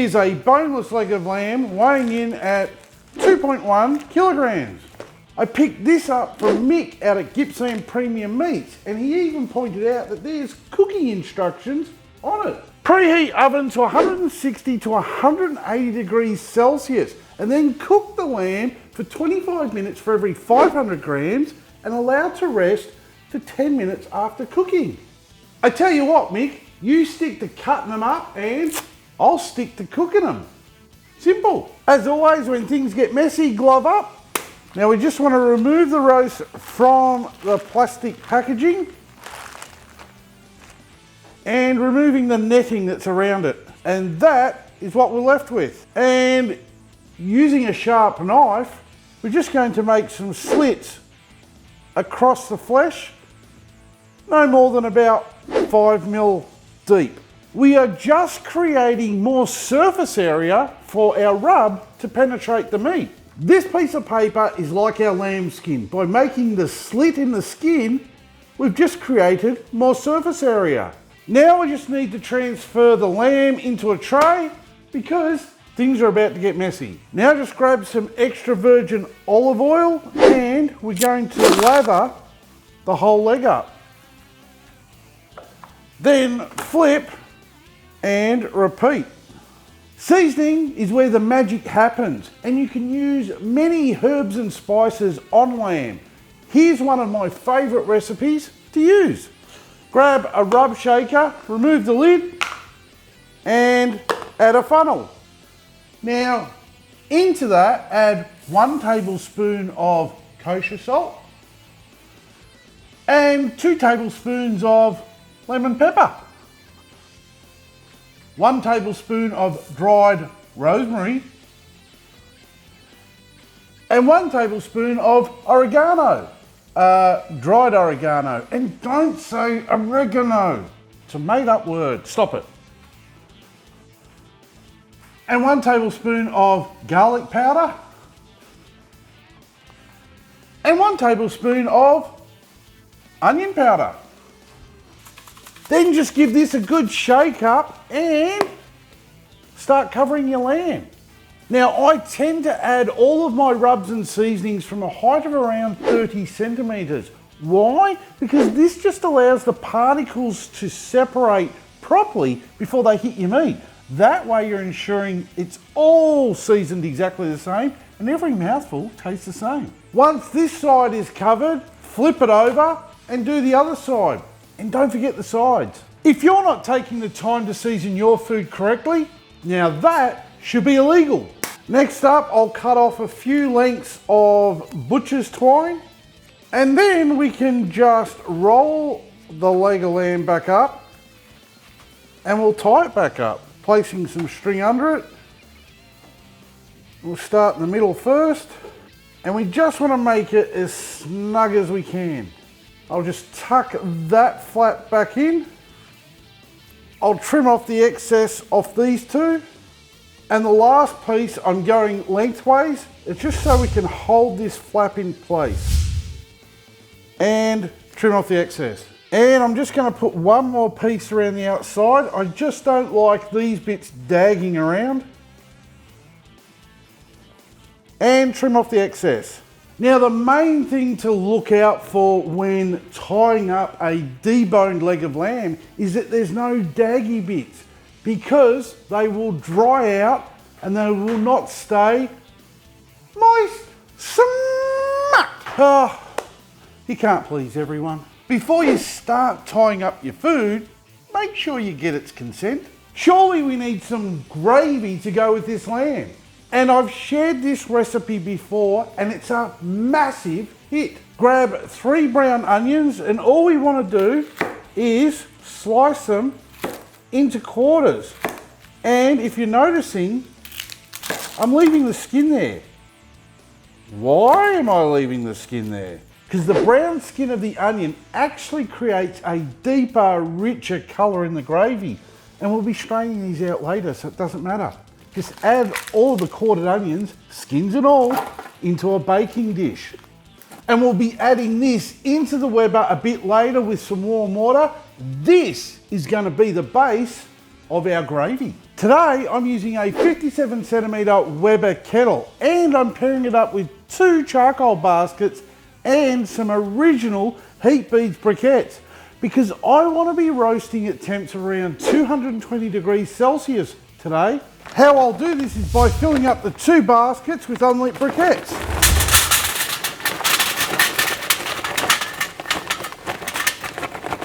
Here's a boneless leg of lamb weighing in at 2.1 kilograms. I picked this up from Mick out at Gippsland Premium Meats, and he even pointed out that there's cooking instructions on it. Preheat oven to 160 to 180 degrees Celsius, and then cook the lamb for 25 minutes for every 500 grams and allow to rest for 10 minutes after cooking. I tell you what, Mick, you stick to cutting them up and I'll stick to cooking them. Simple. As always, when things get messy, glove up. Now we just want to remove the roast from the plastic packaging and removing the netting that's around it. And that is what we're left with. And using a sharp knife, we're just going to make some slits across the flesh, no more than about 5 mil deep. We are just creating more surface area for our rub to penetrate the meat. This piece of paper is like our lamb skin. By making the slit in the skin, we've just created more surface area. Now we just need to transfer the lamb into a tray because things are about to get messy. Now just grab some extra virgin olive oil and we're going to lather the whole leg up. Then flip and repeat. Seasoning is where the magic happens, and you can use many herbs and spices on lamb. Here's one of my favourite recipes to use. Grab a rub shaker, remove the lid, and add a funnel. Now, into that, add 1 tablespoon of kosher salt and 2 tablespoons of lemon pepper. 1 tablespoon of dried rosemary and 1 tablespoon of oregano, dried oregano. And don't say oregano, it's a made up word, stop it. And 1 tablespoon of garlic powder and 1 tablespoon of onion powder. Then just give this a good shake up and start covering your lamb. Now I tend to add all of my rubs and seasonings from a height of around 30 centimetres. Why? Because this just allows the particles to separate properly before they hit your meat. That way you're ensuring it's all seasoned exactly the same and every mouthful tastes the same. Once this side is covered, flip it over and do the other side. And don't forget the sides. If you're not taking the time to season your food correctly, now that should be illegal. Next up, I'll cut off a few lengths of butcher's twine, and then we can just roll the leg of lamb back up and we'll tie it back up, placing some string under it. We'll start in the middle first, and we just want to make it as snug as we can. I'll just tuck that flap back in. I'll trim off the excess off these two. And the last piece, I'm going lengthways. It's just so we can hold this flap in place. And trim off the excess. And I'm just going to put one more piece around the outside. I just don't like these bits dagging around. And trim off the excess. Now the main thing to look out for when tying up a deboned leg of lamb is that there's no daggy bits, because they will dry out and they will not stay moist. Oh, you can't please everyone. Before you start tying up your food, make sure you get its consent. Surely we need some gravy to go with this lamb. And I've shared this recipe before and it's a massive hit. Grab 3 brown onions and all we want to do is slice them into quarters. And if you're noticing, I'm leaving the skin there. Why am I leaving the skin there? Because the brown skin of the onion actually creates a deeper, richer colour in the gravy. And we'll be straining these out later, so it doesn't matter. Just add all of the quartered onions, skins and all, into a baking dish. And we'll be adding this into the Weber a bit later with some warm water. This is going to be the base of our gravy. Today I'm using a 57 centimetre Weber kettle and I'm pairing it up with 2 charcoal baskets and some original heat beads briquettes because I want to be roasting at temps around 220 degrees Celsius today. How I'll do this is by filling up the 2 baskets with unlit briquettes.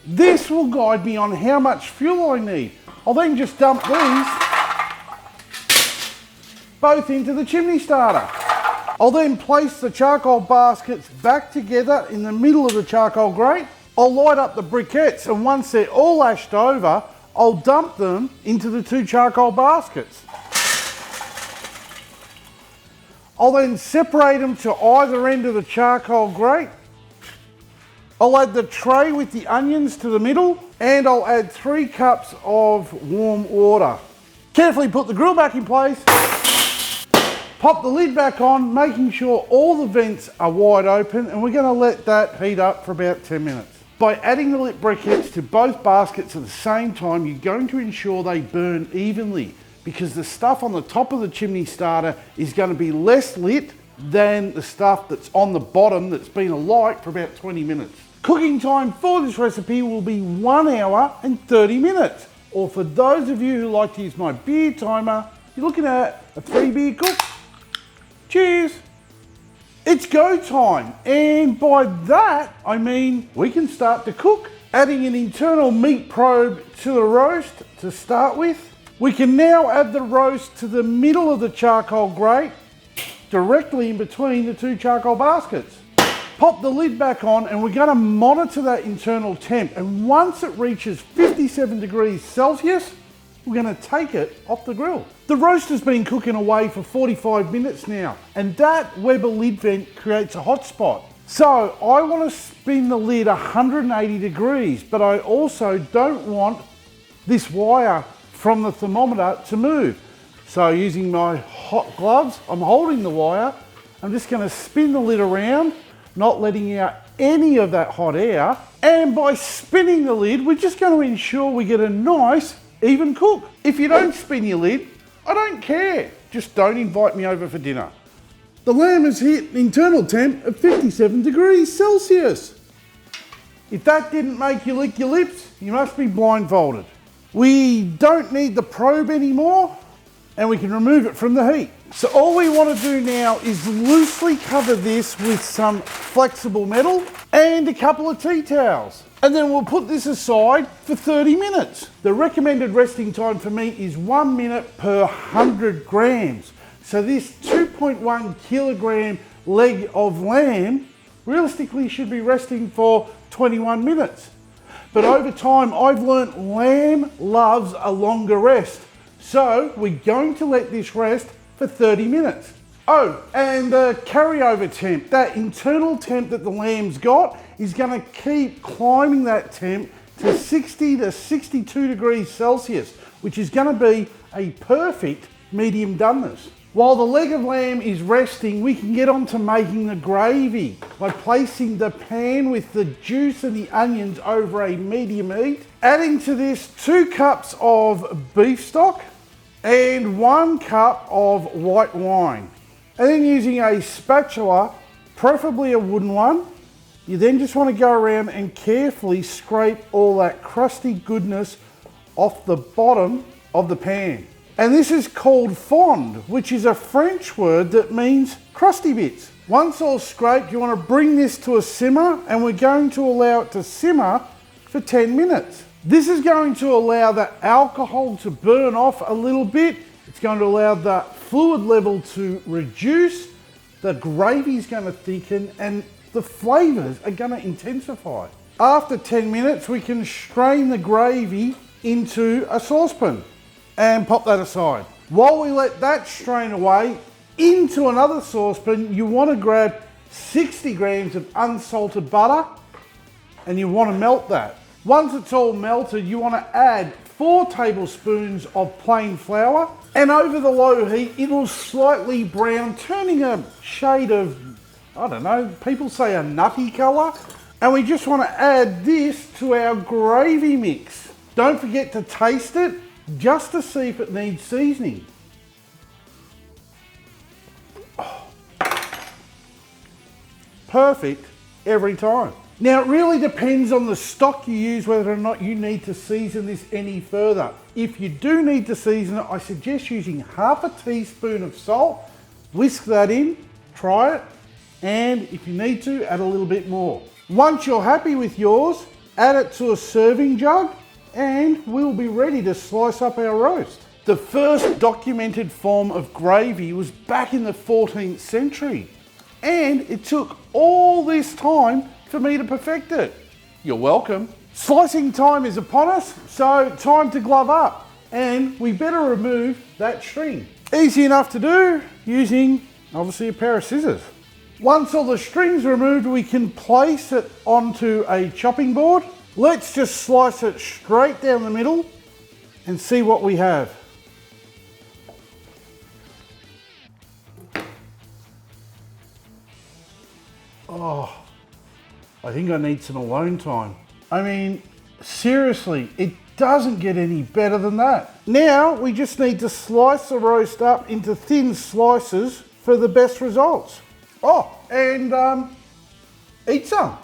This will guide me on how much fuel I need. I'll then just dump these both into the chimney starter. I'll then place the charcoal baskets back together in the middle of the charcoal grate. I'll light up the briquettes and once they're all ashed over, I'll dump them into the 2 charcoal baskets. I'll then separate them to either end of the charcoal grate. I'll add the tray with the onions to the middle and I'll add 3 cups of warm water. Carefully put the grill back in place, pop the lid back on, making sure all the vents are wide open, and we're going to let that heat up for about 10 minutes. By adding the lit briquettes to both baskets at the same time, you're going to ensure they burn evenly because the stuff on the top of the chimney starter is going to be less lit than the stuff that's on the bottom that's been alight for about 20 minutes. Cooking time for this recipe will be 1 hour and 30 minutes. Or for those of you who like to use my beer timer, you're looking at a 3 beer cook. Cheers! It's go time, and by that I mean we can start to cook. Adding an internal meat probe to the roast to start with. We can now add the roast to the middle of the charcoal grate, directly in between the 2 charcoal baskets. Pop the lid back on and we're going to monitor that internal temp, and once it reaches 57 degrees Celsius, we're going to take it off the grill. The roast has been cooking away for 45 minutes now, and that Weber lid vent creates a hot spot. So I want to spin the lid 180 degrees, but I also don't want this wire from the thermometer to move. So using my hot gloves, I'm holding the wire. I'm just going to spin the lid around, not letting out any of that hot air. And by spinning the lid, we're just going to ensure we get a nice, even cook. If you don't spin your lid, I don't care. Just don't invite me over for dinner. The lamb has hit an internal temp of 57 degrees Celsius. If that didn't make you lick your lips, you must be blindfolded. We don't need the probe anymore, and we can remove it from the heat. So all we want to do now is loosely cover this with some flexible metal and a couple of tea towels. And then we'll put this aside for 30 minutes. The recommended resting time for me is 1 minute per 100 grams. So this 2.1 kilogram leg of lamb realistically should be resting for 21 minutes. But over time, I've learnt lamb loves a longer rest. So we're going to let this rest for 30 minutes. Oh, and the carryover temp, that internal temp that the lamb's got, is going to keep climbing that temp to 60 to 62 degrees Celsius, which is going to be a perfect medium doneness. While the leg of lamb is resting, we can get on to making the gravy by placing the pan with the juice and the onions over a medium heat, adding to this 2 cups of beef stock and 1 cup of white wine. And then using a spatula, preferably a wooden one, you then just want to go around and carefully scrape all that crusty goodness off the bottom of the pan. And this is called fond, which is a French word that means crusty bits. Once all scraped, you want to bring this to a simmer, and we're going to allow it to simmer for 10 minutes. This is going to allow the alcohol to burn off a little bit. It's going to allow the fluid level to reduce, the gravy is going to thicken, and the flavours are going to intensify. After 10 minutes, we can strain the gravy into a saucepan and pop that aside. While we let that strain away, into another saucepan, you want to grab 60 grams of unsalted butter and you want to melt that. Once it's all melted, you want to add 4 tablespoons of plain flour, and over the low heat, it'll slightly brown, turning a shade of, I don't know, people say a nutty colour. And we just want to add this to our gravy mix. Don't forget to taste it. just to see if it needs seasoning. Oh. Perfect every time. Now it really depends on the stock you use whether or not you need to season this any further. If you do need to season it, I suggest using half a teaspoon of salt, whisk that in, try it, and if you need to, add a little bit more. Once you're happy with yours, add it to a serving jug and we'll be ready to slice up our roast. The first documented form of gravy was back in the 14th century, and it took all this time for me to perfect it. You're welcome. Slicing time is upon us, so time to glove up, and we better remove that string. Easy enough to do using obviously a pair of scissors. Once all the string's removed, we can place it onto a chopping board. Let's just slice it straight down the middle and see what we have. Oh, I think I need some alone time. I mean, seriously, it doesn't get any better than that. Now we just need to slice the roast up into thin slices for the best results. Oh, and eat some.